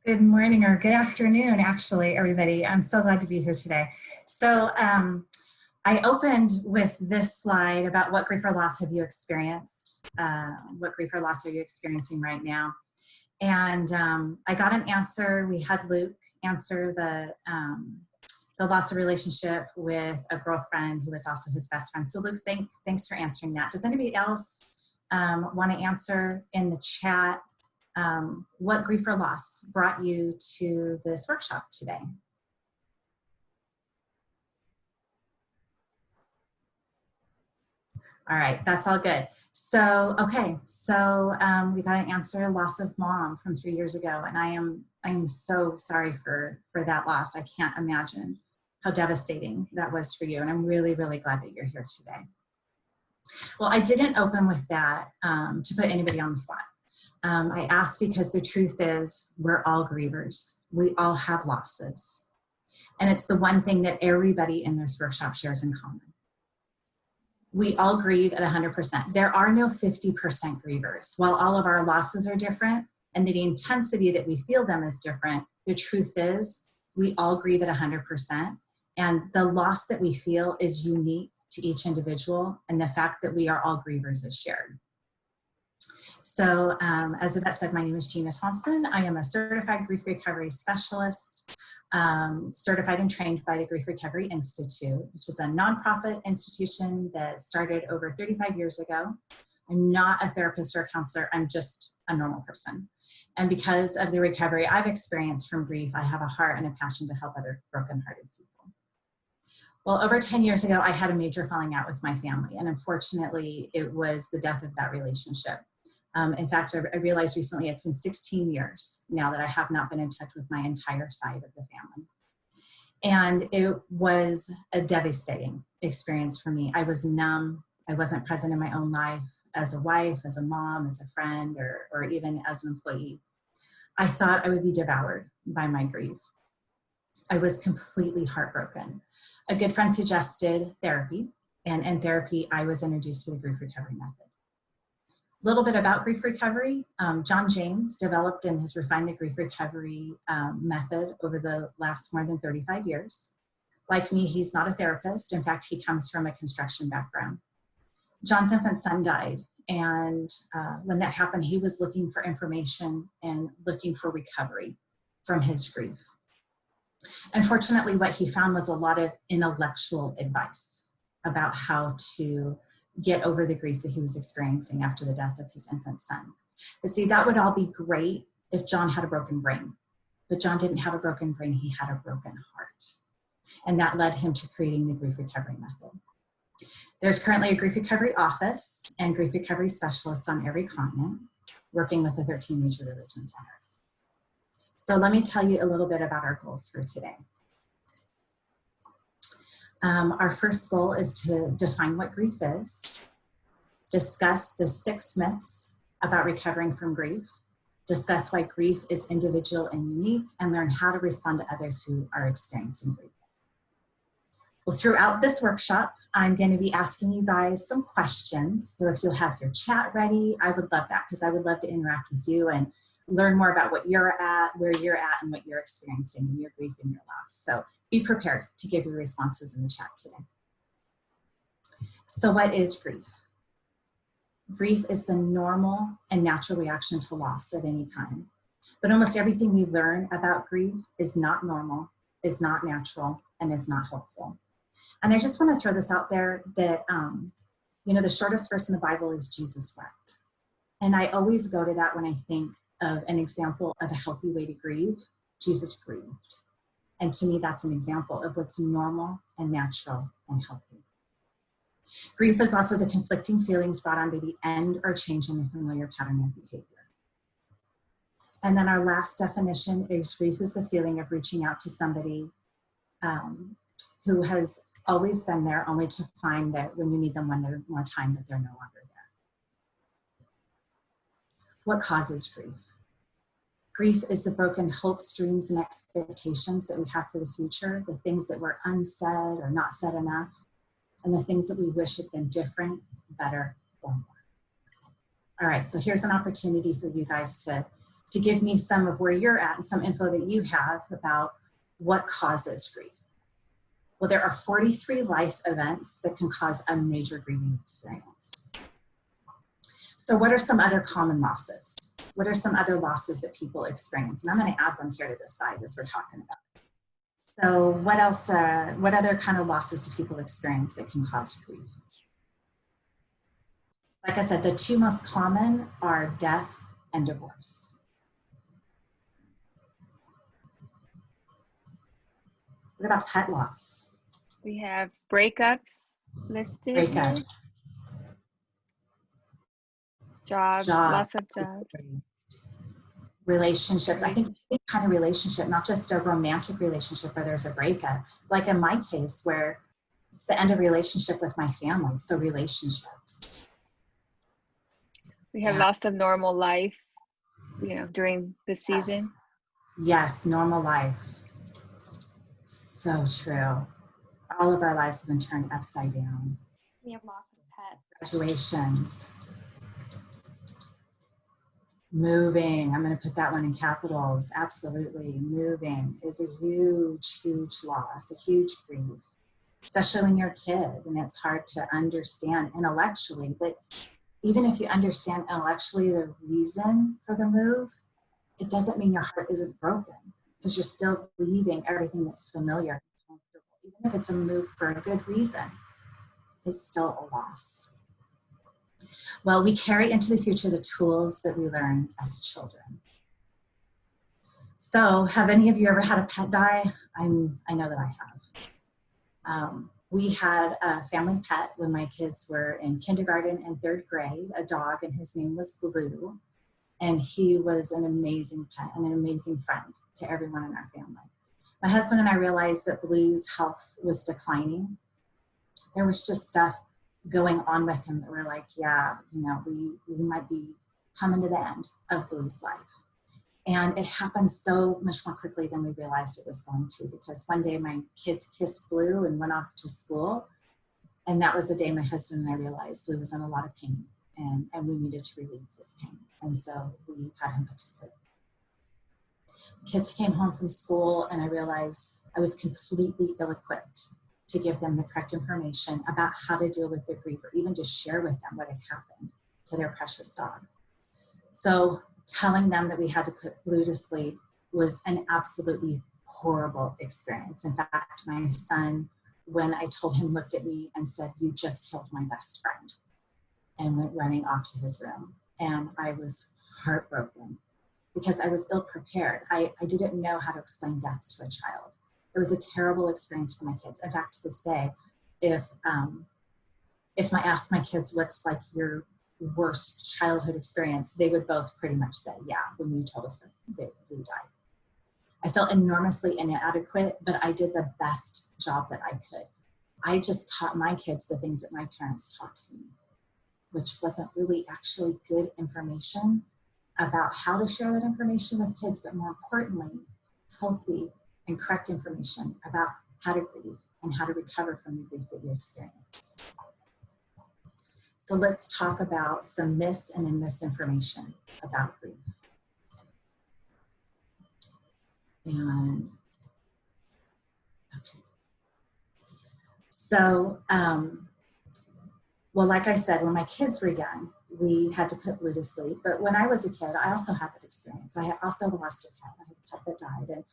Good morning or good afternoon, actually, everybody. I'm so glad to be here today. So I opened with this slide about what grief or loss have you experienced? What grief or loss are you experiencing right now? And I got an answer. We had Luke answer the loss of relationship with a girlfriend who was also his best friend. So Luke, thanks for answering that. Does anybody else want to answer in the chat? What grief or loss brought you to this workshop today? All right, that's all good. So, okay, so we got an answer, loss of mom from 3 years ago, and I am so sorry for that loss. I can't imagine how devastating that was for you, and I'm really, really glad that you're here today. Well, I didn't open with that to put anybody on the spot. I asked because the truth is we're all grievers. We all have losses. And it's the one thing that everybody in this workshop shares in common. We all grieve at 100%. There are no 50% grievers. While all of our losses are different and the intensity that we feel them is different, the truth is we all grieve at 100%. And the loss that we feel is unique to each individual. And the fact that we are all grievers is shared. So as Yvette said, my name is Gina Thompson. I am a certified grief recovery specialist, certified and trained by the Grief Recovery Institute, which is a nonprofit institution that started over 35 years ago. I'm not a therapist or a counselor, I'm just a normal person. And because of the recovery I've experienced from grief, I have a heart and a passion to help other brokenhearted people. Well, over 10 years ago, I had a major falling out with my family, and unfortunately, it was the death of that relationship. In fact, I realized recently it's been 16 years now that I have not been in touch with my entire side of the family. And it was a devastating experience for me. I was numb. I wasn't present in my own life as a wife, as a mom, as a friend, or even as an employee. I thought I would be devoured by my grief. I was completely heartbroken. A good friend suggested therapy, and in therapy, I was introduced to the grief recovery method. A little bit about grief recovery. John James developed and has refined the grief recovery method over the last more than 35 years. Like me, he's not a therapist. In fact, he comes from a construction background. John's infant son died, and when that happened, he was looking for information and looking for recovery from his grief. Unfortunately, what he found was a lot of intellectual advice about how to get over the grief that he was experiencing after the death of his infant son. But see, that would all be great if John had a broken brain. But John didn't have a broken brain, he had a broken heart. And that led him to creating the grief recovery method. There's currently a grief recovery office and grief recovery specialists on every continent, working with the 13 major religions on earth. So let me tell you a little bit about our goals for today. Our first goal is to define what grief is, discuss the 6 myths about recovering from grief, discuss why grief is individual and unique, and learn how to respond to others who are experiencing grief. Well, throughout this workshop, I'm going to be asking you guys some questions. So if you'll have your chat ready, I would love that, because I would love to interact with you and learn more about what you're at, where you're at, and what you're experiencing in your grief and your loss. So be prepared to give your responses in the chat today. So what is grief? Grief is the normal and natural reaction to loss of any kind. But almost everything we learn about grief is not normal, is not natural, and is not helpful. And I just want to throw this out there that, the shortest verse in the Bible is Jesus wept. And I always go to that when I think of an example of a healthy way to grieve. Jesus grieved. And to me, that's an example of what's normal and natural and healthy. Grief is also the conflicting feelings brought on by the end or change in the familiar pattern of behavior. And then our last definition is grief is the feeling of reaching out to somebody who has always been there, only to find that when you need them one more time, that they're no longer there. What causes grief? Grief is the broken hopes, dreams, and expectations that we have for the future, the things that were unsaid or not said enough, and the things that we wish had been different, better, or more. All right, so here's an opportunity for you guys to to give me some of where you're at and some info that you have about what causes grief. Well, there are 43 life events that can cause a major grieving experience. So what are some other common losses? What are some other losses that people experience? And I'm going to add them here to this side as we're talking about it. So what else, what other kind of losses do people experience that can cause grief? Like I said, the two most common are death and divorce. What about pet loss? We have breakups listed here. Breakups. Jobs, loss of jobs. Relationships. I think any kind of relationship, not just a romantic relationship where there's a breakup. Like in my case, where it's the end of a relationship with my family. So relationships. We have loss of normal life, you know, during the season. Yes, normal life. So true. All of our lives have been turned upside down. We have loss of pets. Graduations. Moving, I'm going to put that one in capitals. Absolutely. Moving is a huge, huge loss, a huge grief, especially when you're a kid and it's hard to understand intellectually. But even if you understand intellectually the reason for the move, it doesn't mean your heart isn't broken because you're still leaving everything that's familiar and comfortable. Even if it's a move for a good reason, it's still a loss. Well, we carry into the future the tools that we learn as children. So have any of you ever had a pet die? I know that I have. We had a family pet when my kids were in kindergarten and third grade, a dog, and his name was Blue. And he was an amazing pet and an amazing friend to everyone in our family. My husband and I realized that Blue's health was declining. There was just stuff going on with him that we're like, yeah, you know, we might be coming to the end of Blue's life. And it happened so much more quickly than we realized it was going to, because one day my kids kissed Blue and went off to school. And that was the day my husband and I realized Blue was in a lot of pain and we needed to relieve his pain. And so we got him put to sleep. Kids came home from school and I realized I was completely ill-equipped to give them the correct information about how to deal with their grief or even just share with them what had happened to their precious dog. So telling them that we had to put Blue to sleep was an absolutely horrible experience. In fact, my son, when I told him, looked at me and said, "You just killed my best friend," and went running off to his room. And I was heartbroken because I was ill prepared. I didn't know how to explain death to a child. It was a terrible experience for my kids. In fact, to this day, if I asked my kids what's like your worst childhood experience, they would both pretty much say, yeah, when you told us that Blue died. I felt enormously inadequate, but I did the best job that I could. I just taught my kids the things that my parents taught to me, which wasn't really actually good information about how to share that information with kids, but more importantly, healthy and correct information about how to grieve and how to recover from the grief that you experience. So let's talk about some myths and then misinformation about grief. And okay. So, well, like I said, when my kids were young, we had to put Blue to sleep. But when I was a kid, I also had that experience. I also lost a pet. I had a pet that died, and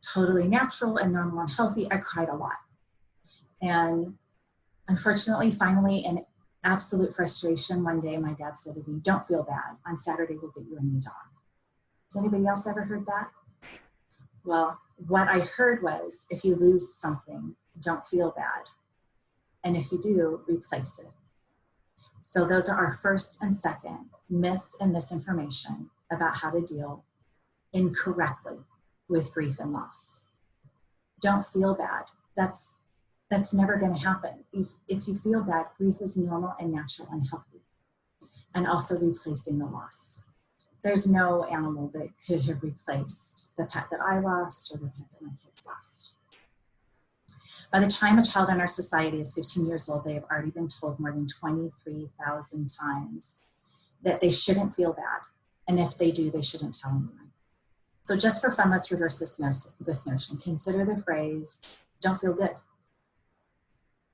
totally natural and normal and healthy. I cried a lot. And unfortunately, finally, in absolute frustration, one day my dad said to me, "Don't feel bad. On Saturday, we'll get you a new dog." Has anybody else ever heard that? Well, what I heard was, if you lose something, don't feel bad. And if you do, replace it. So those are our first and second myths and misinformation about how to deal incorrectly with grief and loss. Don't feel bad. That's never going to happen. If you feel bad, grief is normal and natural and healthy. And also replacing the loss. There's no animal that could have replaced the pet that I lost or the pet that my kids lost. By the time a child in our society is 15 years old, they have already been told more than 23,000 times that they shouldn't feel bad, And if they do, they shouldn't tell anyone. So just for fun, let's reverse this notion. Consider the phrase, don't feel good.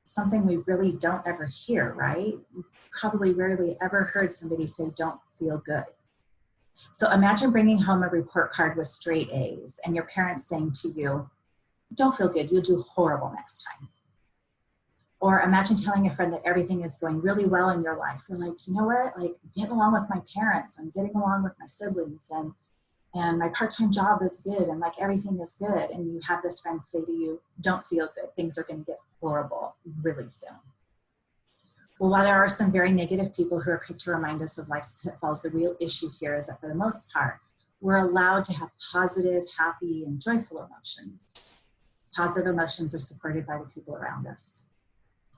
Something we really don't ever hear, right? We probably rarely ever heard somebody say, don't feel good. So imagine bringing home a report card with straight A's and your parents saying to you, don't feel good, you'll do horrible next time. Or imagine telling a friend that everything is going really well in your life. You're like, you know what, like I'm getting along with my parents, I'm getting along with my siblings, and my part-time job is good, and like everything is good. And you have this friend say to you, don't feel good, things are gonna get horrible really soon. Well, while there are some very negative people who are quick to remind us of life's pitfalls, the real issue here is that for the most part, we're allowed to have positive, happy, and joyful emotions. Positive emotions are supported by the people around us.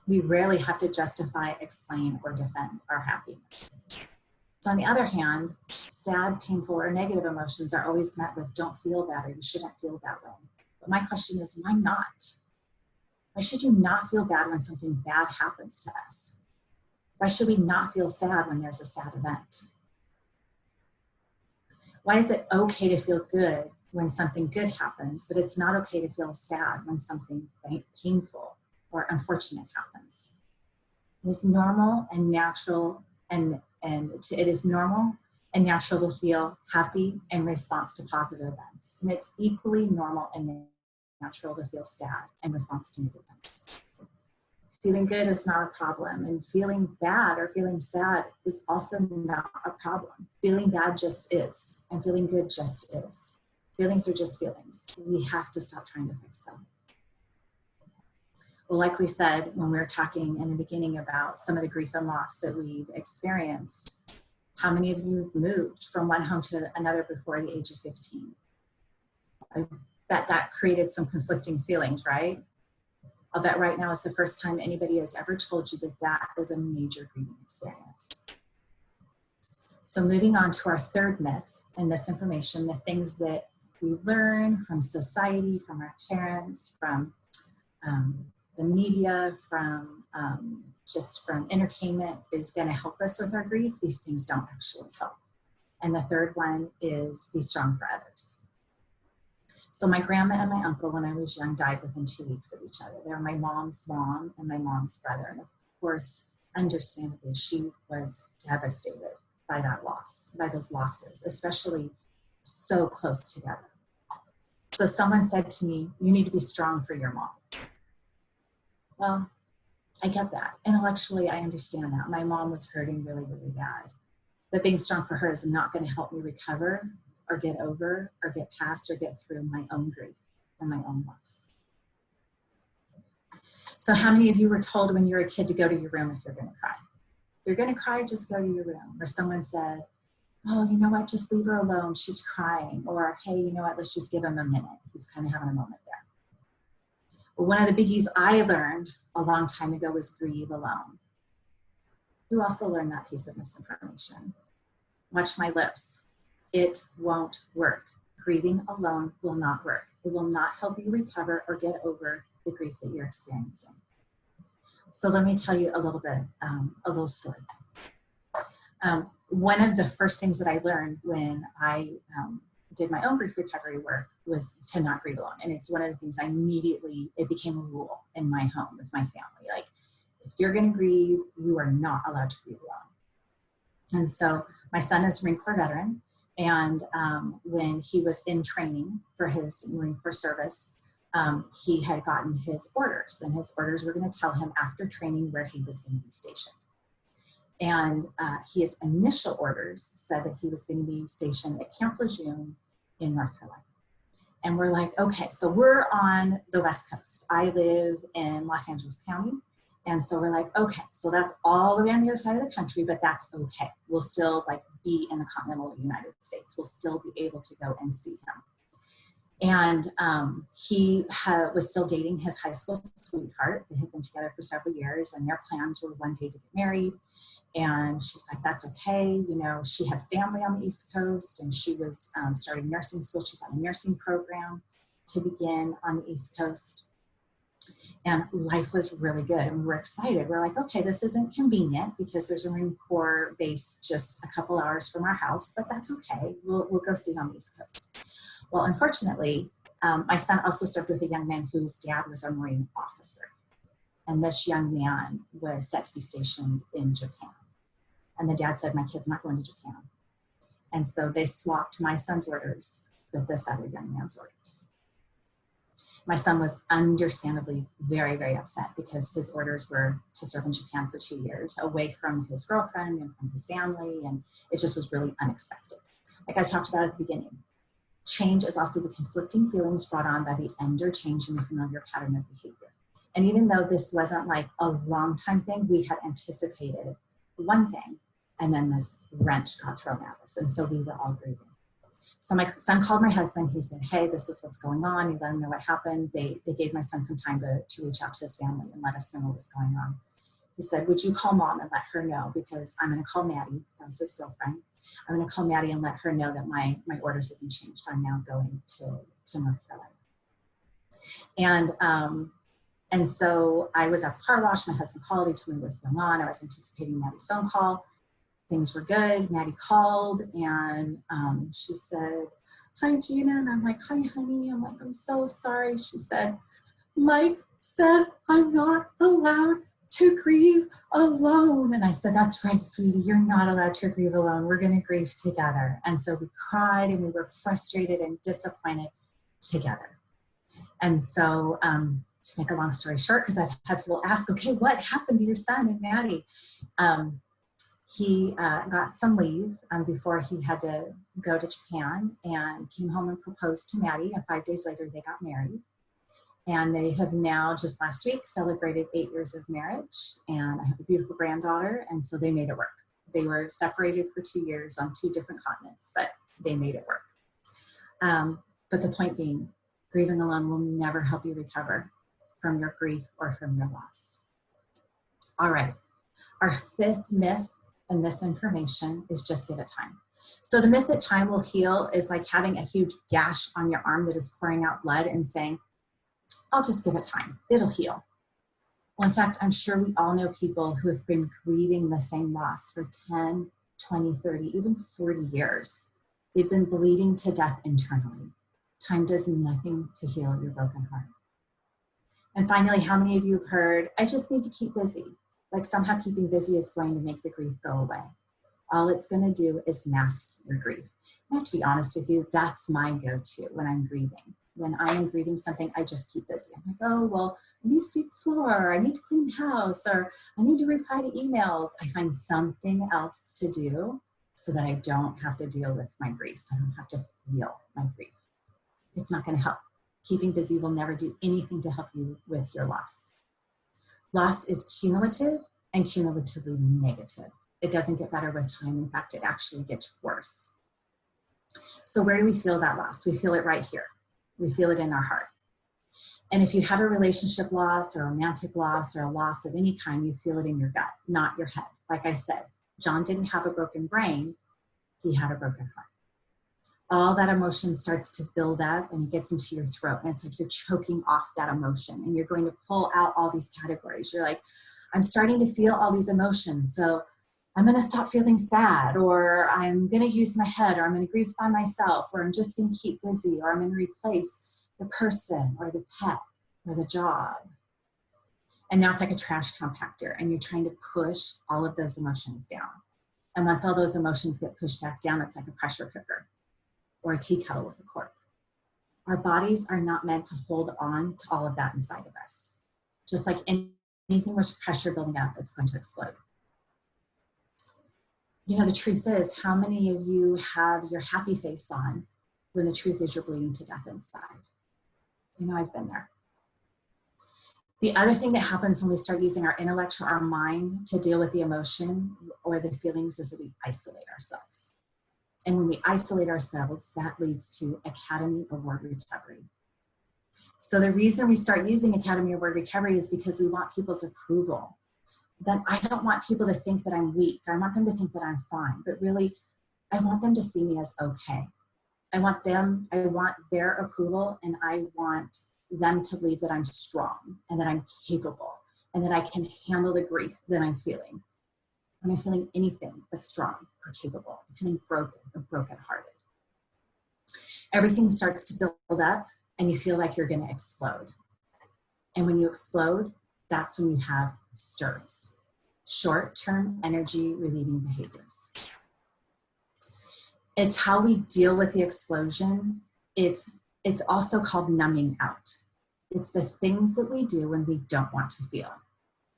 We rarely have to justify, explain, or defend our happiness. So on the other hand, sad, painful, or negative emotions are always met with don't feel bad or you shouldn't feel that way. But my question is, why not? Why should you not feel bad when something bad happens to us? Why should we not feel sad when there's a sad event? Why is it okay to feel good when something good happens, but it's not okay to feel sad when something painful or unfortunate happens? It is normal and natural, it is normal and natural to feel happy in response to positive events. And it's equally normal and natural to feel sad in response to negative events. Feeling good is not a problem, and feeling bad or feeling sad is also not a problem. Feeling bad just is, and feeling good just is. Feelings are just feelings. We have to stop trying to fix them. Well, like we said when we were talking in the beginning about some of the grief and loss that we've experienced, how many of you have moved from one home to another before the age of 15? I bet that created some conflicting feelings, right? I'll bet right now is the first time anybody has ever told you that that is a major grieving experience. So moving on to our third myth and misinformation, the things that we learn from society, from our parents, from the media, from just from entertainment is going to help us with our grief. These things don't actually help. And the third one is be strong for others. So my grandma and my uncle, when I was young, died within 2 weeks of each other. They were my mom's mom and my mom's brother. And of course, understandably, she was devastated by that loss, by those losses, especially so close together. So someone said to me, you need to be strong for your mom. Well, I get that. Intellectually, I understand that. My mom was hurting really, really bad. But being strong for her is not going to help me recover or get over or get past or get through my own grief and my own loss. So how many of you were told when you were a kid to go to your room if you're going to cry? If you're going to cry, just go to your room. Or someone said, oh, you know what, just leave her alone, she's crying. Or, hey, you know what, let's just give him a minute. He's kind of having a moment there. Well, one of the biggies I learned a long time ago was grieve alone. Who also learned that piece of misinformation? Watch my lips. It won't work. Grieving alone will not work. It will not help you recover or get over the grief that you're experiencing. So let me tell you a little bit, a little story. One of the first things that I learned when I did my own grief recovery work was to not grieve alone. And it's one of the things it became a rule in my home with my family. Like, if you're going to grieve, you are not allowed to grieve alone. And so my son is a Marine Corps veteran. And when he was in training for his Marine Corps service, he had gotten his orders, and his orders were going to tell him after training where he was going to be stationed. And his initial orders said that he was going to be stationed at Camp Lejeune in North Carolina. And we're like, okay, so we're on the West Coast. I live in Los Angeles County. And so we're like, okay, so that's all the way on the other side of the country, but that's okay. We'll still be in the continental United States. We'll still be able to go and see him. And he was still dating his high school sweetheart. They had been together for several years, and their plans were one day to get married. And she's like, that's okay. You know, she had family on the East Coast, and she was starting nursing school. She got a nursing program to begin on the East Coast. And life was really good. And we were excited. We're like, okay, this isn't convenient because there's a Marine Corps base just a couple hours from our house, but that's okay. We'll go see it on the East Coast. Well, unfortunately, my son also served with a young man whose dad was a Marine officer. And this young man was set to be stationed in Japan. And the dad said, my kid's not going to Japan. And so they swapped my son's orders with this other young man's orders. My son was understandably very, very upset because his orders were to serve in Japan for 2 years, away from his girlfriend and from his family, and it just was really unexpected. Like I talked about at the beginning, change is also the conflicting feelings brought on by the end or change in the familiar pattern of behavior. And even though this wasn't like a long time thing, we had anticipated one thing, and then this wrench got thrown at us, and so we were all grieving. So my son called my husband. He said, hey, this is what's going on. He let him know what happened. They gave my son some time to reach out to his family and let us know what was going on. He said, would you call mom and let her know, because I'm going to call Maddie. That was his girlfriend. I'm going to call Maddie and let her know that my orders have been changed. I'm now going to North Carolina. And so I was at the car wash. My husband called. He told me what's going on. I was anticipating Maddie's phone call. Things were good. Maddie called and she said, hi, Gina. And I'm like, hi, honey. I'm like, I'm so sorry. She said, Mike said I'm not allowed to grieve alone. And I said, that's right, sweetie. You're not allowed to grieve alone. We're going to grieve together. And so we cried and we were frustrated and disappointed together. And so to make a long story short, because I've had people ask, okay, what happened to your son and Maddie? He got some leave before he had to go to Japan and came home and proposed to Maddie. And 5 days later, they got married. And they have now, just last week, celebrated 8 years of marriage. And I have a beautiful granddaughter. And so they made it work. They were separated for 2 years on 2 different continents, but they made it work. But the point being, grieving alone will never help you recover from your grief or from your loss. All right. Our 5th myth and misinformation is just give it time. So the myth that time will heal is like having a huge gash on your arm that is pouring out blood and saying, I'll just give it time. It'll heal. Well, in fact, I'm sure we all know people who have been grieving the same loss for 10, 20, 30, even 40 years. They've been bleeding to death internally. Time does nothing to heal your broken heart. And finally, how many of you have heard, I just need to keep busy? Like somehow keeping busy is going to make the grief go away. All it's going to do is mask your grief. I have to be honest with you, that's my go-to when I'm grieving. When I am grieving something, I just keep busy. I'm like, oh, well, I need to sweep the floor, I need to clean the house, or I need to reply to emails. I find something else to do so that I don't have to deal with my grief, so I don't have to feel my grief. It's not going to help. Keeping busy will never do anything to help you with your loss. Loss is cumulative and cumulatively negative. It doesn't get better with time. In fact, it actually gets worse. So where do we feel that loss? We feel it right here. We feel it in our heart. And if you have a relationship loss or a romantic loss or a loss of any kind, you feel it in your gut, not your head. Like I said, John didn't have a broken brain. He had a broken heart. All that emotion starts to build up and it gets into your throat. And it's like you're choking off that emotion and you're going to pull out all these categories. You're like, I'm starting to feel all these emotions. So I'm going to stop feeling sad, or I'm going to use my head, or I'm going to grieve by myself, or I'm just going to keep busy, or I'm going to replace the person or the pet or the job. And now it's like a trash compactor and you're trying to push all of those emotions down. And once all those emotions get pushed back down, it's like a pressure cooker or a tea kettle with a cork. Our bodies are not meant to hold on to all of that inside of us. Just like anything with pressure building up, it's going to explode. You know, the truth is, how many of you have your happy face on when the truth is you're bleeding to death inside? You know, I've been there. The other thing that happens when we start using our intellect or our mind to deal with the emotion or the feelings is that we isolate ourselves. And when we isolate ourselves, that leads to Academy Award recovery. So the reason we start using Academy Award recovery is because we want people's approval. That I don't want people to think that I'm weak. I want them to think that I'm fine. But really, I want them to see me as okay. I want their approval, and I want them to believe that I'm strong and that I'm capable and that I can handle the grief that I'm feeling. When I'm feeling anything but strong or capable, I'm feeling broken or brokenhearted. Everything starts to build up and you feel like you're going to explode. And when you explode, that's when you have STIRBs, short-term energy relieving behaviors. It's how we deal with the explosion. It's also called numbing out. It's the things that we do when we don't want to feel.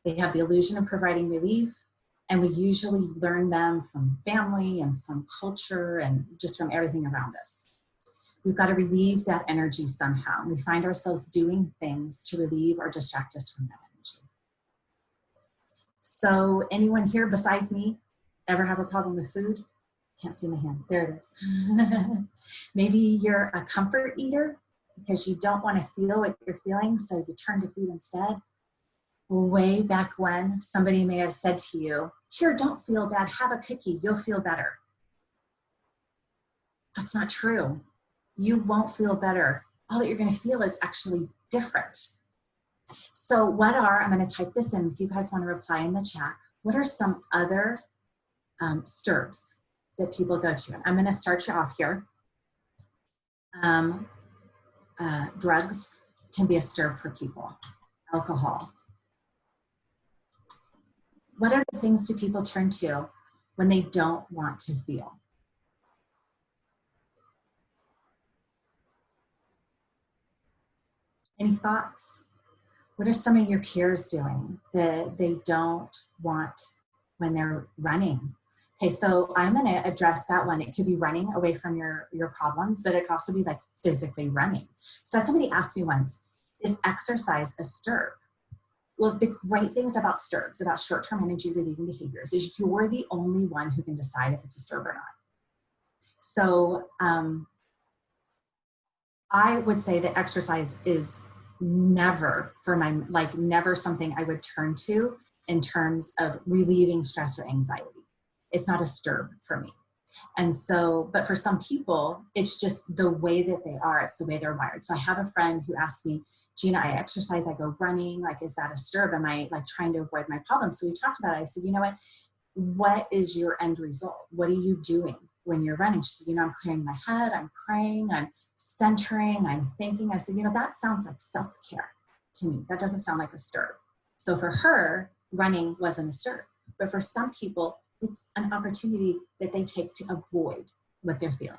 They have the illusion of providing relief, and we usually learn them from family and from culture and just from everything around us. We've got to relieve that energy somehow. We find ourselves doing things to relieve or distract us from that energy. So anyone here besides me ever have a problem with food? Can't see my hand. There it is. Maybe you're a comfort eater because you don't want to feel what you're feeling, so you turn to food instead. Way back when, somebody may have said to you, here, don't feel bad, have a cookie, you'll feel better. That's not true. You won't feel better. All that you're going to feel is actually different. So I'm going to type this in if you guys want to reply in the chat. What are some other STIRBs that people go to? And I'm going to start you off here. Drugs can be a STIRB for people. Alcohol. What other things do people turn to when they don't want to feel? Any thoughts? What are some of your peers doing that they don't want when they're running? Okay, so I'm going to address that one. It could be running away from your problems, but it could also be like physically running. So somebody asked me once, is exercise a STIRB? Well, the great things about STIRBs, about short-term energy relieving behaviors, is you're the only one who can decide if it's a STIRB or not. So I would say that exercise is never never something I would turn to in terms of relieving stress or anxiety. It's not a STIRB for me. And so, but for some people, it's just the way that they are. It's the way they're wired. So I have a friend who asked me, Gina, I exercise, I go running. Like, is that a STIRB? Am I like trying to avoid my problems? So we talked about it. I said, you know what is your end result? What are you doing when you're running? She said, I'm clearing my head, I'm praying, I'm centering, I'm thinking. I said, that sounds like self-care to me. That doesn't sound like a STIRB. So for her, running wasn't a STIRB. But for some people, it's an opportunity that they take to avoid what they're feeling.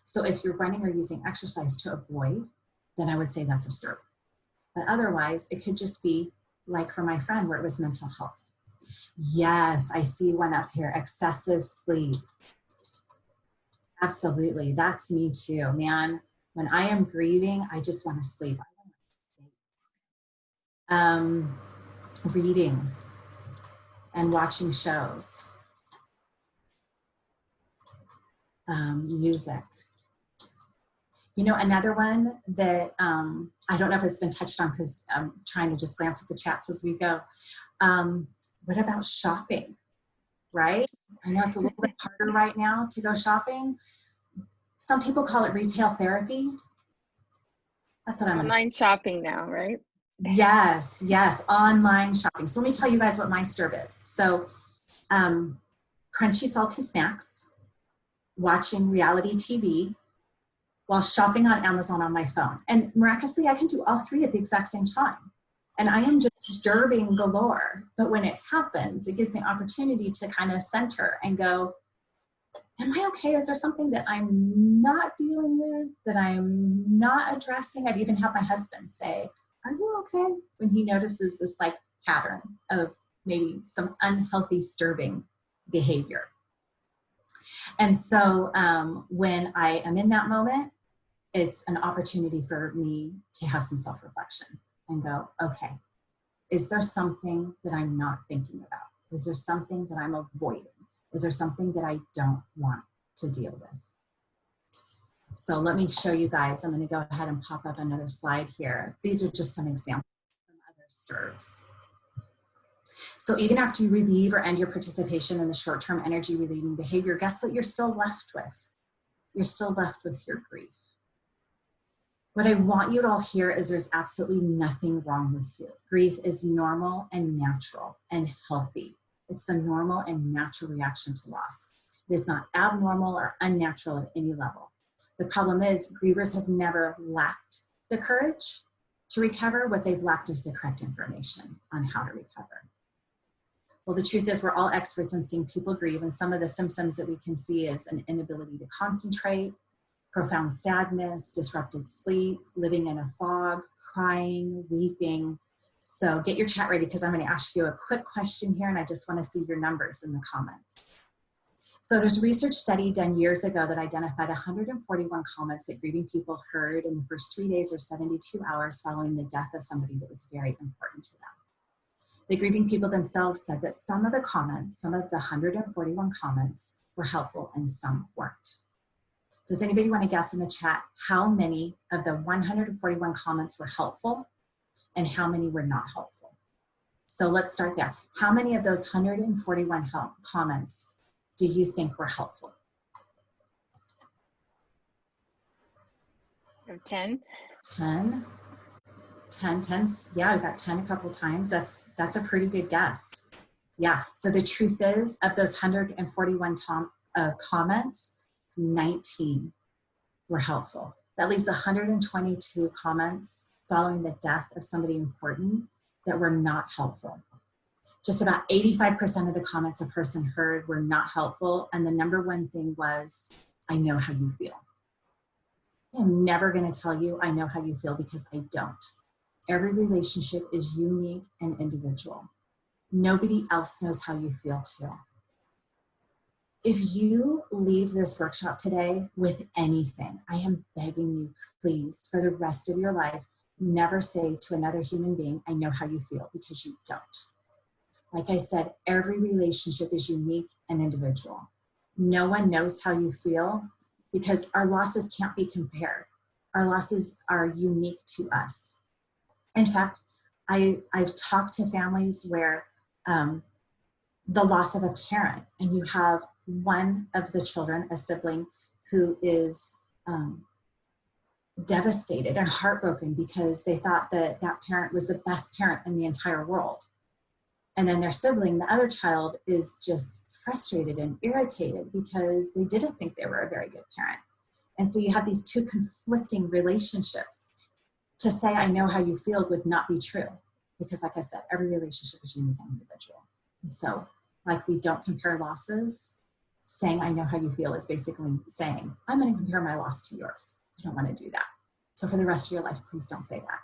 So if you're running or using exercise to avoid, then I would say that's a STIRB. But otherwise, it could just be like for my friend where it was mental health. Yes, I see one up here, excessive sleep. Absolutely, that's me too, man. When I am grieving, I just want to sleep. I want to sleep. Reading and watching shows. Music. Another one that I don't know if it's been touched on because I'm trying to just glance at the chats as we go. What about shopping, right? I know it's a little bit harder right now to go shopping. Some people call it retail therapy. That's what I'm online shopping now, right? Yes, online shopping. So let me tell you guys what my STIRB is. So crunchy, salty snacks, watching reality TV, while shopping on Amazon on my phone. And miraculously, I can do all three at the exact same time. And I am just STIRBing galore. But when it happens, it gives me an opportunity to kind of center and go, am I okay? Is there something that I'm not dealing with, that I'm not addressing? I've even had my husband say, are you okay? When he notices this like pattern of maybe some unhealthy STIRBing behavior. And so when I am in that moment, it's an opportunity for me to have some self-reflection and go, okay, is there something that I'm not thinking about? Is there something that I'm avoiding? Is there something that I don't want to deal with? So let me show you guys. I'm going to go ahead and pop up another slide here. These are just some examples from other STIRBs. So even after you relieve or end your participation in the short-term energy relieving behavior, guess what you're still left with? You're still left with your grief. What I want you to all hear is there's absolutely nothing wrong with you. Grief is normal and natural and healthy. It's the normal and natural reaction to loss. It is not abnormal or unnatural at any level. The problem is grievers have never lacked the courage to recover. What they've lacked is the correct information on how to recover. Well, the truth is we're all experts in seeing people grieve, and some of the symptoms that we can see is an inability to concentrate, profound sadness, disrupted sleep, living in a fog, crying, weeping. So get your chat ready because I'm going to ask you a quick question here, and I just want to see your numbers in the comments. So there's a research study done years ago that identified 141 comments that grieving people heard in the first 3 days or 72 hours following the death of somebody that was very important to them. The grieving people themselves said that some of the comments, some of the 141 comments were helpful and some weren't. Does anybody want to guess in the chat how many of the 141 comments were helpful and how many were not helpful? So let's start there. How many of those 141 comments do you think were helpful? 10. 10. 10. Yeah, I've got 10 a couple times. That's a pretty good guess. Yeah, so the truth is of those 141 comments, 19 were helpful. That leaves 122 comments following the death of somebody important that were not helpful. Just about 85% of the comments a person heard were not helpful, and the number one thing was, I know how you feel. I'm never going to tell you I know how you feel because I don't. Every relationship is unique and individual. Nobody else knows how you feel too. If you leave this workshop today with anything, I am begging you, please, for the rest of your life, never say to another human being, I know how you feel, because you don't. Like I said, every relationship is unique and individual. No one knows how you feel because our losses can't be compared. Our losses are unique to us. In fact, I've talked to families where the loss of a parent, and you have one of the children, a sibling, who is devastated and heartbroken because they thought that that parent was the best parent in the entire world. And then their sibling, the other child, is just frustrated and irritated because they didn't think they were a very good parent. And so you have these two conflicting relationships. To say, I know how you feel would not be true because, like I said, every relationship is unique and individual. And so, like we don't compare losses, saying, I know how you feel is basically saying, I'm going to compare my loss to yours. I don't want to do that. So for the rest of your life, please don't say that.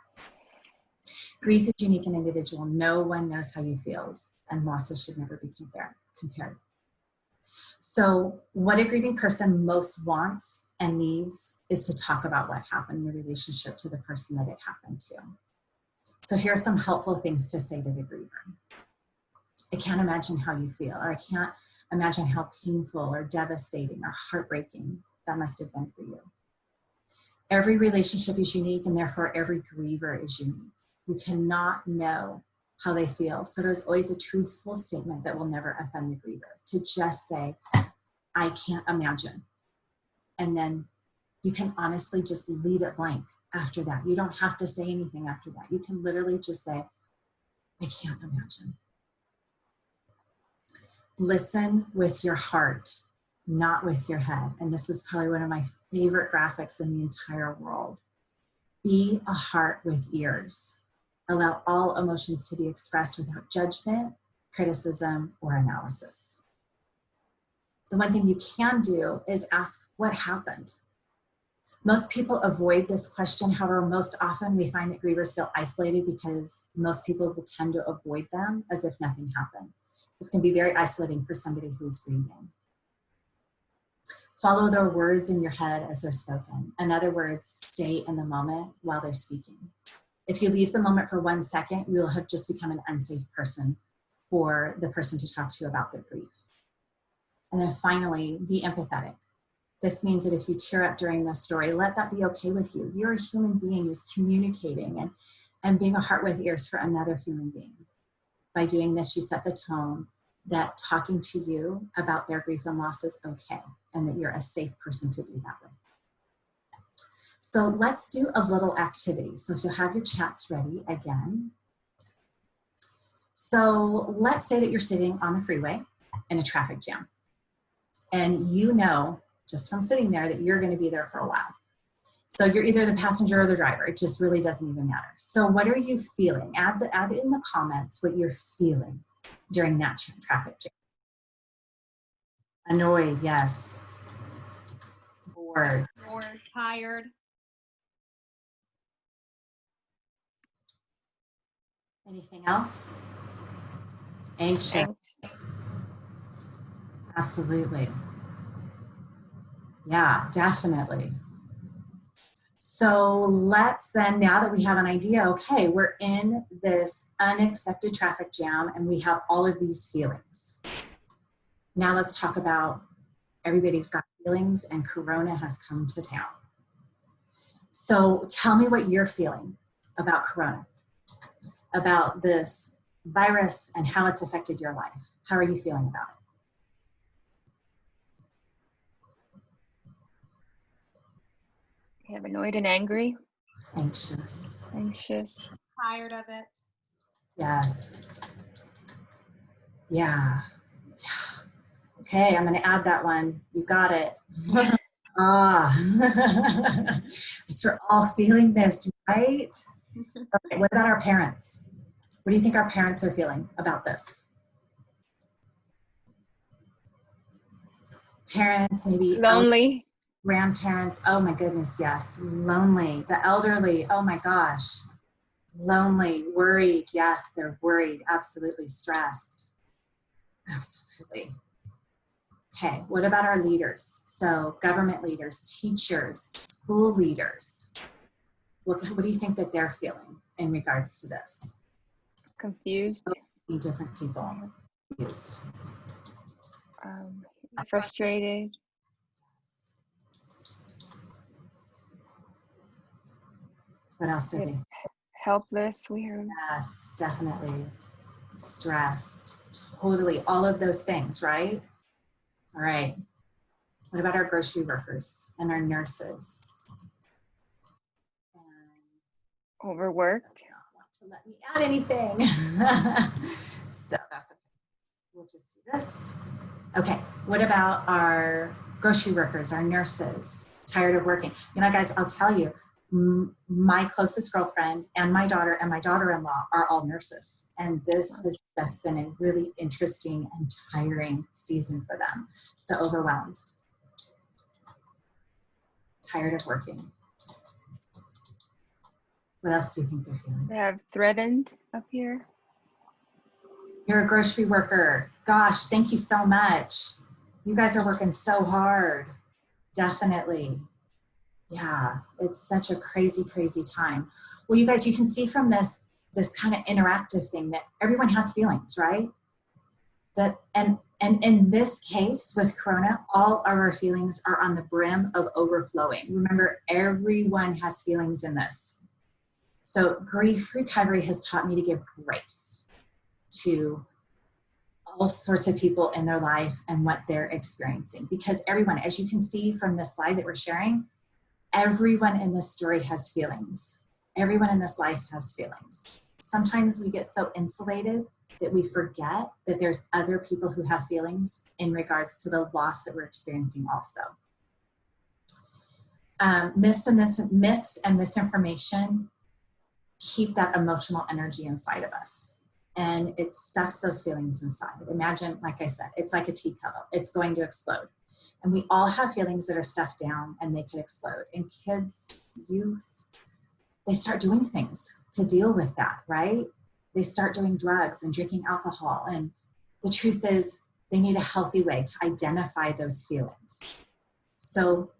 Grief is unique and individual. No one knows how you feel, and losses should never be compared. So what a grieving person most wants and needs is to talk about what happened in the relationship to the person that it happened to. So here are some helpful things to say to the griever. I can't imagine how you feel, or I can't imagine how painful or devastating or heartbreaking that must have been for you. Every relationship is unique, and therefore every griever is unique. You cannot know how they feel. So there's always a truthful statement that will never offend the griever, to just say, I can't imagine. And then you can honestly just leave it blank after that. You don't have to say anything after that. You can literally just say, I can't imagine. Listen with your heart, not with your head. And this is probably one of my favorite graphics in the entire world. Be a heart with ears. Allow all emotions to be expressed without judgment, criticism, or analysis. The one thing you can do is ask, what happened? Most people avoid this question. However, most often we find that grievers feel isolated because most people will tend to avoid them as if nothing happened. This can be very isolating for somebody who's grieving. Follow their words in your head as they're spoken. In other words, stay in the moment while they're speaking. If you leave the moment for 1 second, you will have just become an unsafe person for the person to talk to about their grief. And then finally, be empathetic. This means that if you tear up during the story, let that be okay with you. You're a human being who's communicating and being a heart with ears for another human being. By doing this, you set the tone that talking to you about their grief and loss is okay, and that you're a safe person to do that with. So let's do a little activity. So if you'll have your chats ready again. So let's say that you're sitting on the freeway in a traffic jam. And you know, just from sitting there, that you're going to be there for a while. So you're either the passenger or the driver. It just really doesn't even matter. So what are you feeling? Add in the comments what you're feeling during that traffic jam. Annoyed, yes. Bored. Bored, tired. Anything else? Anxious. Absolutely. Yeah, definitely. So let's then, now that we have an idea, okay, we're in this unexpected traffic jam and we have all of these feelings. Now let's talk about everybody's got feelings and Corona has come to town. So tell me what you're feeling about Corona, about this virus and how it's affected your life. How are you feeling about it? We have annoyed and angry. Anxious. Anxious. Tired of it. Yes. Yeah. Okay, I'm going to add that one. You got it. It's we're all feeling this, right? Okay, what about our parents? What do you think our parents are feeling about this? Parents, maybe Lonely. grandparents. Oh my goodness, yes. Lonely. The elderly. Oh my gosh. Lonely, worried. Yes, they're worried. Absolutely stressed. Absolutely. Okay, what about our leaders? So government leaders, teachers, school leaders. What do you think that they're feeling in regards to this? Confused. So many different people confused. Frustrated. What else are they? Helpless. We heard. Yes, definitely. Stressed. Totally. All of those things, right? All right. What about our grocery workers and our nurses? And Overworked. does not want to let me add anything. So that's okay. We'll just do this. Okay. What about our grocery workers, our nurses? Tired of working. You know, guys, I'll tell you, my closest girlfriend and my daughter-in-law are all nurses. And this has just been a really interesting and tiring season for them. So overwhelmed. Tired of working. What else do you think they're feeling? They have threatened up here. You're a grocery worker. Gosh, thank you so much. You guys are working so hard. Definitely. Yeah, it's such a crazy, crazy time. Well, you guys, you can see from this kind of interactive thing that everyone has feelings, right? That and in this case with Corona, all of our feelings are on the brim of overflowing. Remember, everyone has feelings in this. So grief recovery has taught me to give grace to all sorts of people in their life and what they're experiencing. Because everyone, as you can see from this slide that we're sharing, everyone in this story has feelings. Everyone in this life has feelings. Sometimes we get so insulated that we forget that there's other people who have feelings in regards to the loss that we're experiencing also. Myths and misinformation keep that emotional energy inside of us. And it stuffs those feelings inside. Imagine, like I said, it's like a tea kettle. It's going to explode. And we all have feelings that are stuffed down and they could explode. And kids, youth, they start doing things to deal with that, right? They start doing drugs and drinking alcohol. And the truth is, they need a healthy way to identify those feelings. So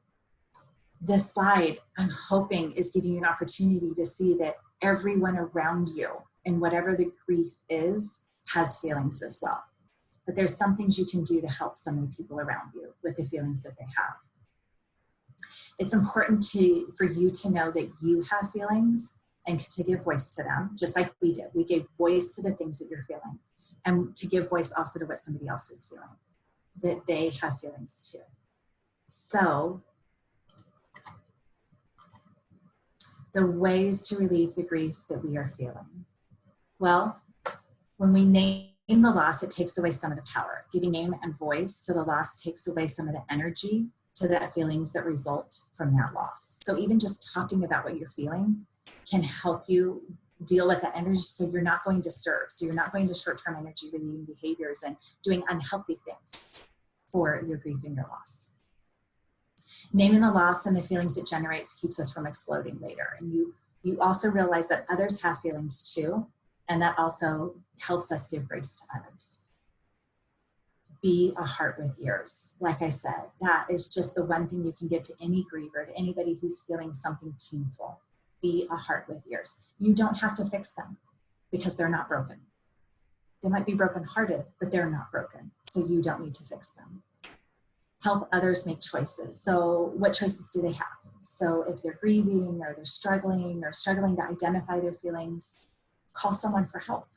this slide, I'm hoping, is giving you an opportunity to see that everyone around you, and whatever the grief is, has feelings as well. But there's some things you can do to help some of the people around you with the feelings that they have. It's important for you to know that you have feelings and to give voice to them, just like we did. We gave voice to the things that you're feeling, and to give voice also to what somebody else is feeling, that they have feelings too. So The ways to relieve the grief that we are feeling. Well, when we name the loss, it takes away some of the power. Giving name and voice to the loss takes away some of the energy to the feelings that result from that loss. So even just talking about what you're feeling can help you deal with that energy, so you're not going to stir. So you're not going to short-term energy relieving behaviors and doing unhealthy things for your grief and your loss. Naming the loss and the feelings it generates keeps us from exploding later. And you also realize that others have feelings too, and that also helps us give grace to others. Be a heart with ears. Like I said, that is just the one thing you can give to any griever, to anybody who's feeling something painful. Be a heart with ears. You don't have to fix them because they're not broken. They might be brokenhearted, but they're not broken. So you don't need to fix them. Help others make choices. So what choices do they have? So if they're grieving or they're struggling to identify their feelings, call someone for help,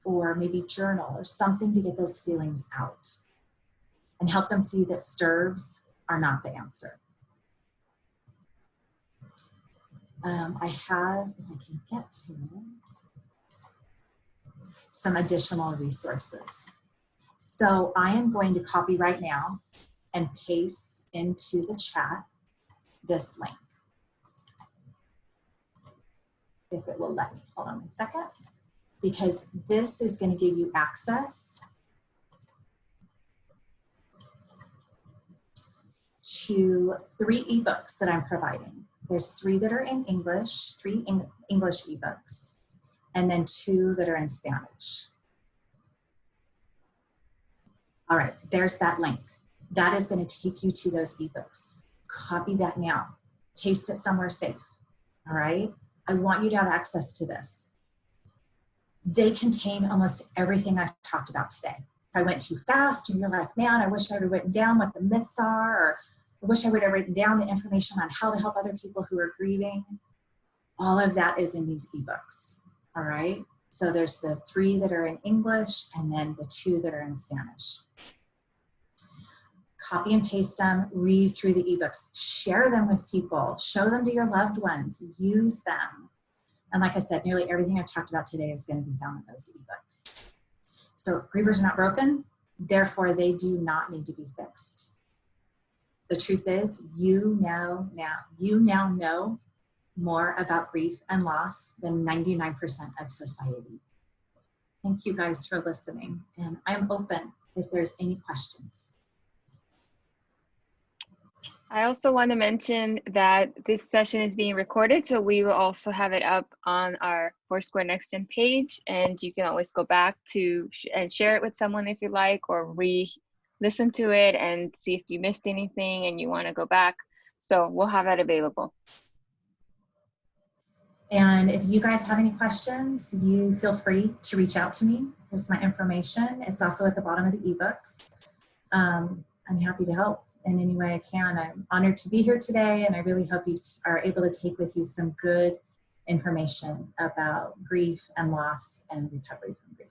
or maybe journal or something to get those feelings out and help them see that stirs are not the answer. I have, if I can get to it, some additional resources. So I am going to copy right now and paste into the chat this link. If it will let me, hold on one second, because this is going to give you access to 3 ebooks that I'm providing. There's 3 that are in English, 3 English ebooks, and then 2 that are in Spanish. All right, there's that link. That is going to take you to those ebooks. Copy that now. Paste it somewhere safe. All right? I want you to have access to this. They contain almost everything I've talked about today. If I went too fast and you're like, man, I wish I would have written down what the myths are, or I wish I would have written down the information on how to help other people who are grieving, all of that is in these ebooks. All right? So there's the 3 that are in English and then the 2 that are in Spanish. Copy and paste them, read through the ebooks, share them with people, show them to your loved ones, use them. And like I said, nearly everything I've talked about today is going to be found in those ebooks. So grievers are not broken, therefore they do not need to be fixed. The truth is, you now know more about grief and loss than 99% of society. Thank you guys for listening, and I'm open if there's any questions. I also want to mention that this session is being recorded, so we will also have it up on our Foursquare Next Gen page, and you can always go back to and share it with someone if you like, or re-listen to it and see if you missed anything and you want to go back. So we'll have that available. And if you guys have any questions, you feel free to reach out to me. Here's my information. It's also at the bottom of the ebooks. I'm happy to help in any way I can. I'm honored to be here today, and I really hope you are able to take with you some good information about grief and loss and recovery from grief.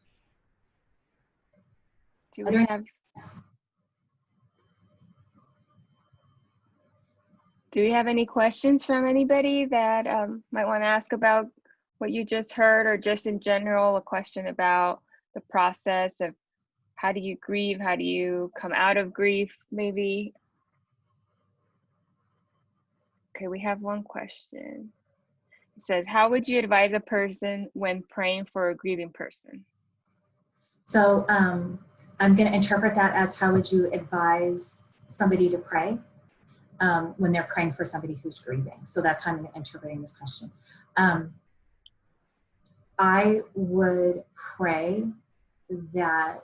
Do we have any questions from anybody that might want to ask about what you just heard, or just in general, a question about the process of how do you grieve? How do you come out of grief, maybe? Okay, we have one question. It says, how would you advise a person when praying for a grieving person? So I'm going to interpret that as, how would you advise somebody to pray when they're praying for somebody who's grieving? So that's how I'm interpreting this question. I would pray that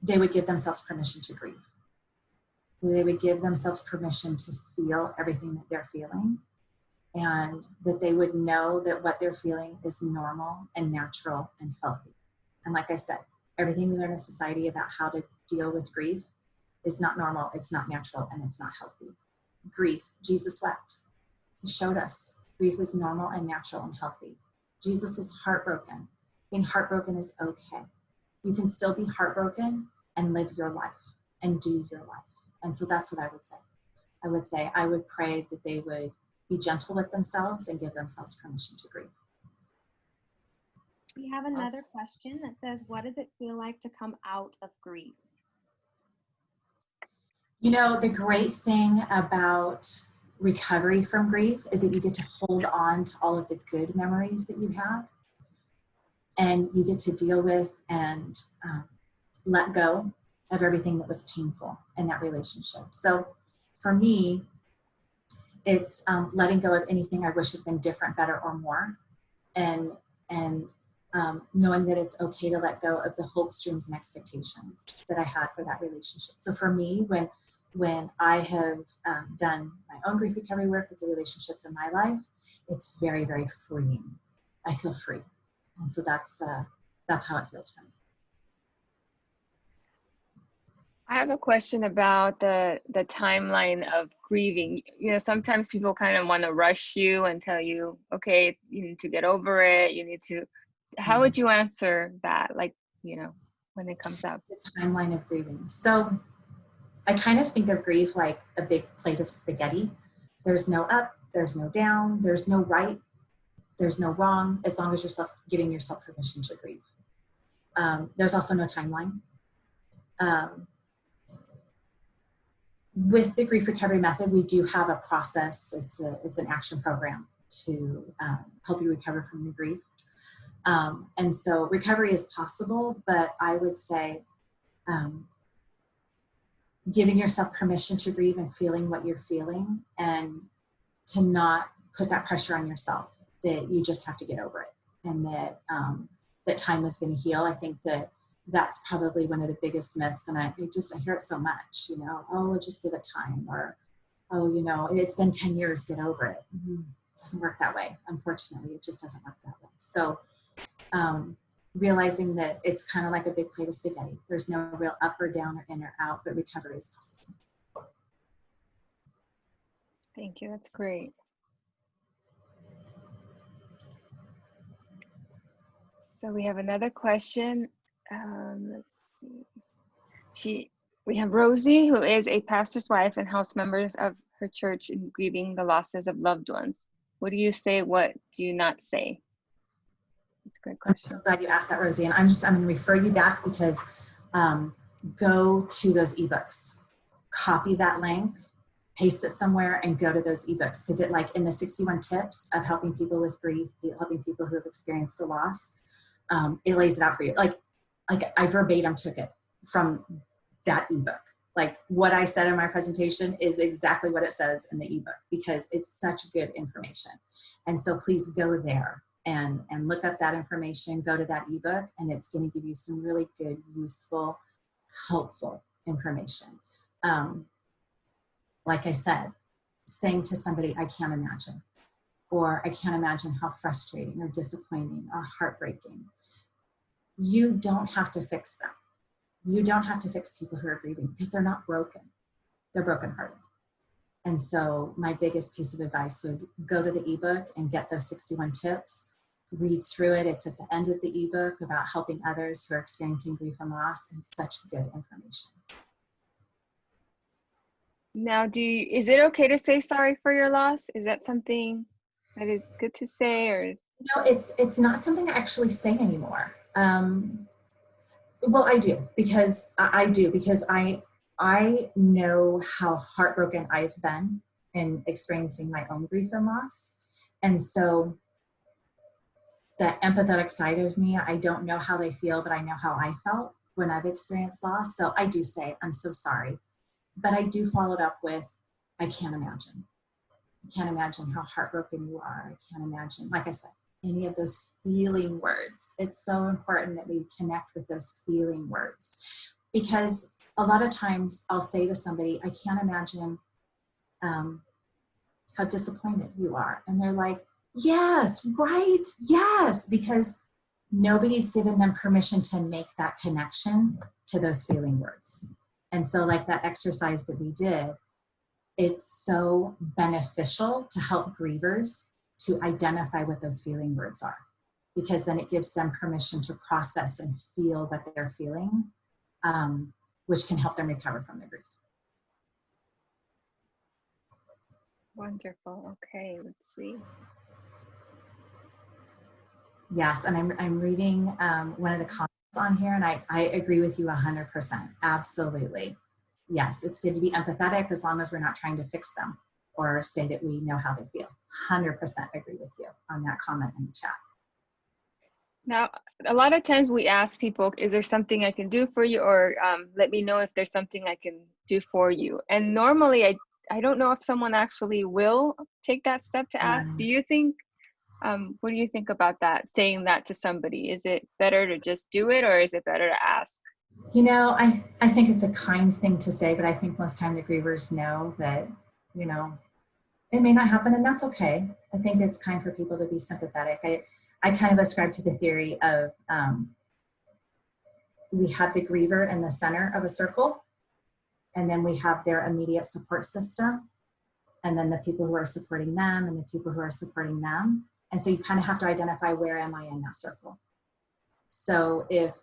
they would give themselves permission to grieve. They would give themselves permission to feel everything that they're feeling, and that they would know that what they're feeling is normal and natural and healthy. And like I said, everything we learn in society about how to deal with grief is not normal, it's not natural, and it's not healthy. Grief, Jesus wept. He showed us grief is normal and natural and healthy. Jesus was heartbroken. Being heartbroken is okay. You can still be heartbroken and live your life and do your life. And so that's what I would say. I would say, I would pray that they would be gentle with themselves and give themselves permission to grieve. We have another question that says, what does it feel like to come out of grief? You know, the great thing about recovery from grief is that you get to hold on to all of the good memories that you have, and you get to deal with and let go of everything that was painful in that relationship. So for me, it's letting go of anything I wish had been different, better, or more, and knowing that it's okay to let go of the hopes, dreams, and expectations that I had for that relationship. So for me, when I have done my own grief recovery work with the relationships in my life, it's very, very freeing. I feel free. And so that's how it feels for me. I have a question about the timeline of grieving. You know, sometimes people kind of want to rush you and tell you, okay, you need to get over it. You need to, how would you answer that? Like, you know, when it comes up. The timeline of grieving. So I kind of think of grief like a big plate of spaghetti. There's no up, there's no down, there's no right, there's no wrong, as long as you're giving yourself permission to grieve. There's also no timeline. With the grief recovery method, we do have a process. It's an action program to help you recover from your grief. And so recovery is possible, but I would say giving yourself permission to grieve and feeling what you're feeling, and to not put that pressure on yourself that you just have to get over it, and that that time is going to heal. I think that's probably one of the biggest myths, and I hear it so much, you know, oh, just give it time, or, oh, you know, it's been 10 years, get over it. It doesn't work that way. Unfortunately, it just doesn't work that way. So realizing that it's kind of like a big plate of spaghetti. There's no real up or down or in or out, but recovery is possible. Thank you. That's great. So we have another question. Let's see. We have Rosie, who is a pastor's wife and house members of her church in grieving the losses of loved ones. What do you say? What do you not say? That's a great question. I'm so glad you asked that, Rosie. And I'm going to refer you back, because go to those ebooks, copy that link, paste it somewhere, and go to those ebooks, because it, like in the 61 tips of helping people with grief, helping people who have experienced a loss, it lays it out for you. Like I verbatim took it from that ebook. Like what I said in my presentation is exactly what it says in the ebook, because it's such good information. And so please go there and look up that information, go to that ebook, and it's going to give you some really good, useful, helpful information. Like I said, saying to somebody, I can't imagine, or I can't imagine how frustrating or disappointing or heartbreaking. You don't have to fix them. You don't have to fix people who are grieving, because they're not broken. They're brokenhearted. And so my biggest piece of advice would go to the ebook and get those 61 tips, read through it. It's at the end of the ebook about helping others who are experiencing grief and loss, and such good information. Now, is it okay to say sorry for your loss? Is that something that is good to say, or? No, it's not something I actually say anymore. Well, I do, because I know how heartbroken I've been in experiencing my own grief and loss. And so that empathetic side of me, I don't know how they feel, but I know how I felt when I've experienced loss. So I do say, I'm so sorry. But I do follow it up with, I can't imagine. I can't imagine how heartbroken you are. I can't imagine, like I said, any of those feeling words. It's so important that we connect with those feeling words, because a lot of times I'll say to somebody, I can't imagine how disappointed you are. And they're like, yes, right, yes, because nobody's given them permission to make that connection to those feeling words. And so like that exercise that we did, it's so beneficial to help grievers to identify what those feeling words are, because then it gives them permission to process and feel what they're feeling, which can help them recover from their grief. Wonderful. Okay, let's see. Yes, and I'm reading one of the comments on here, and I agree with you 100%. Absolutely. Yes, it's good to be empathetic as long as we're not trying to fix them or say that we know how they feel. 100% agree with you on that comment in the chat. Now, a lot of times we ask people, is there something I can do for you? Or let me know if there's something I can do for you. And normally, I don't know if someone actually will take that step to ask. Do you think, what do you think about that, saying that to somebody? Is it better to just do it, or is it better to ask? You know, I think it's a kind thing to say, but I think most time the grievers know that, you know, it may not happen, and that's okay. I think it's kind for people to be sympathetic. I kind of ascribe to the theory of we have the griever in the center of a circle, and then we have their immediate support system, and then the people who are supporting them and the people who are supporting them. And so you kind of have to identify, where am I in that circle? So if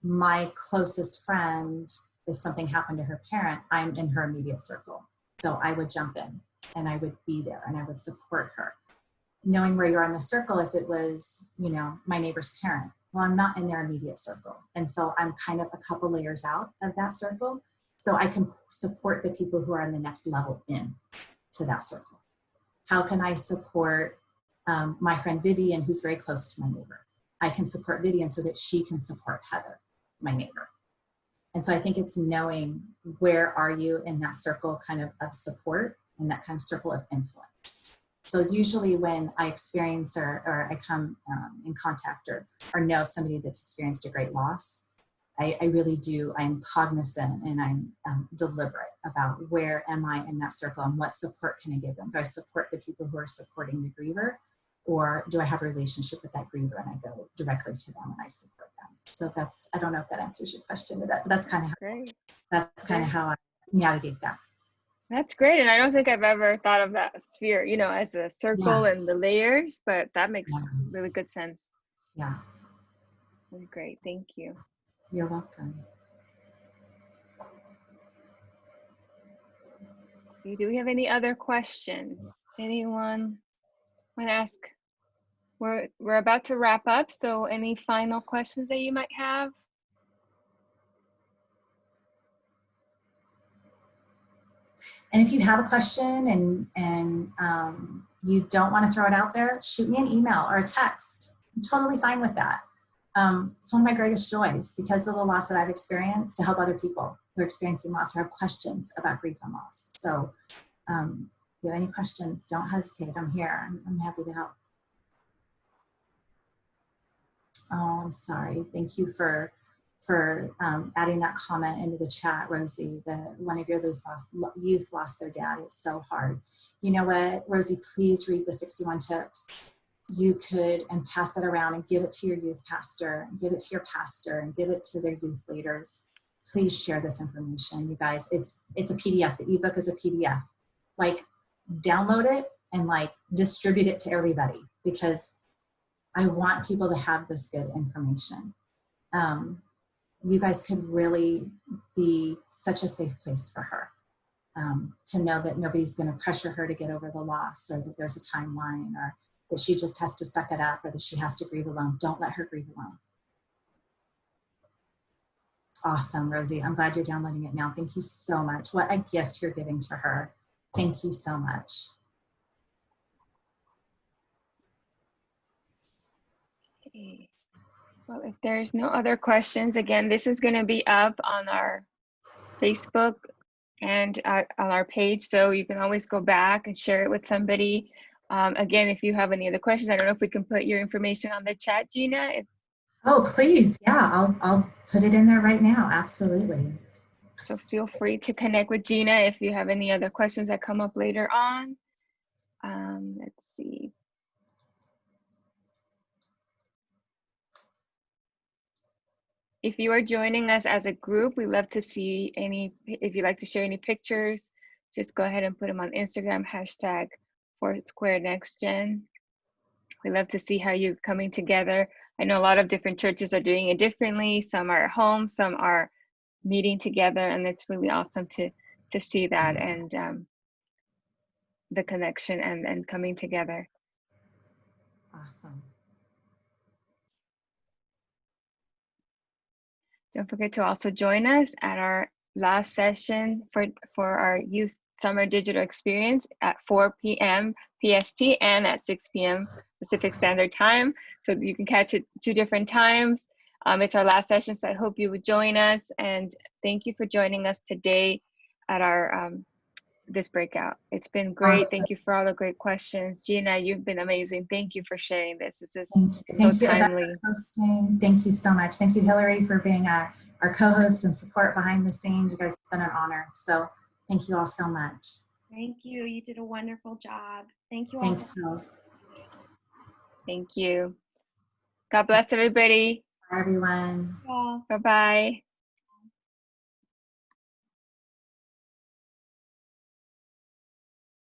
my closest friend, if something happened to her parent, I'm in her immediate circle. So I would jump in and I would be there and I would support her. Knowing where you are in the circle, if it was, you know, my neighbor's parent, well, I'm not in their immediate circle. And so I'm kind of a couple layers out of that circle. So I can support the people who are in the next level in to that circle. How can I support my friend Vivian, who's very close to my neighbor? I can support Vivian so that she can support Heather, my neighbor. And so I think it's knowing, where are you in that circle kind of support and that kind of circle of influence. So usually when I experience or I come in contact or know of somebody that's experienced a great loss, I really do, I'm cognizant and I'm deliberate about where am I in that circle and what support can I give them. Do I support the people who are supporting the griever, or do I have a relationship with that griever and I go directly to them and I support them? So that's, I don't know if that answers your question to that, but that's kind of how I navigate that. That's great. And I don't think I've ever thought of that sphere, you know, as a circle and the layers, but that makes really good sense. Yeah. Really great. Thank you. You're welcome. Do we have any other questions? Anyone want to ask? We're about to wrap up, so any final questions that you might have? And if you have a question and you don't want to throw it out there, shoot me an email or a text. I'm totally fine with that. It's one of my greatest joys, because of the loss that I've experienced, to help other people who are experiencing loss or have questions about grief and loss. So if you have any questions, don't hesitate. I'm here. I'm happy to help. Oh, I'm sorry. Thank you for adding that comment into the chat, Rosie. One of your youth lost their dad. It's so hard. You know what, Rosie, please read the 61 tips. You could, and pass that around and give it to your youth pastor, and give it to your pastor, and give it to their youth leaders. Please share this information, you guys. It's a PDF. The ebook is a PDF. Like, download it and like distribute it to everybody, because I want people to have this good information. You guys could really be such a safe place for her, to know that nobody's going to pressure her to get over the loss, or that there's a timeline, or that she just has to suck it up, or that she has to grieve alone. Don't let her grieve alone. Awesome, Rosie. I'm glad you're downloading it now. Thank you so much. What a gift you're giving to her. Thank you so much. Okay. Well, if there's no other questions, again, this is going to be up on our Facebook and on our page, so you can always go back and share it with somebody. Again, if you have any other questions, I don't know if we can put your information on the chat, Gina. Oh, please. Yeah, I'll put it in there right now. Absolutely. So feel free to connect with Gina if you have any other questions that come up later on. Let's see. If you are joining us as a group, we love to see if you'd like to share any pictures, just go ahead and put them on Instagram, hashtag #FoursquareNextGen. We love to see how you're coming together. I know a lot of different churches are doing it differently. Some are at home, some are meeting together, and it's really awesome to see that. And the connection and coming together. Awesome. Don't forget to also join us at our last session for our youth summer digital experience at 4 p.m. PST and at 6 p.m. Pacific Standard Time. So you can catch it 2 different times. It's our last session, so I hope you would join us. And thank you for joining us today at our this breakout. It's been great. Awesome. Thank you for all the great questions. Gina, you've been amazing. Thank you for sharing this. This is Thank you. so Thank you, Yvette, timely. for hosting. Thank you so much. Thank you, Hillary, for being our co-host and support behind the scenes. You guys have been an honor. So thank you all so much. Thank you. You did a wonderful job. Thank you all. Thanks, Hills. Thank you. God bless everybody. Bye, everyone. Yeah. Bye-bye.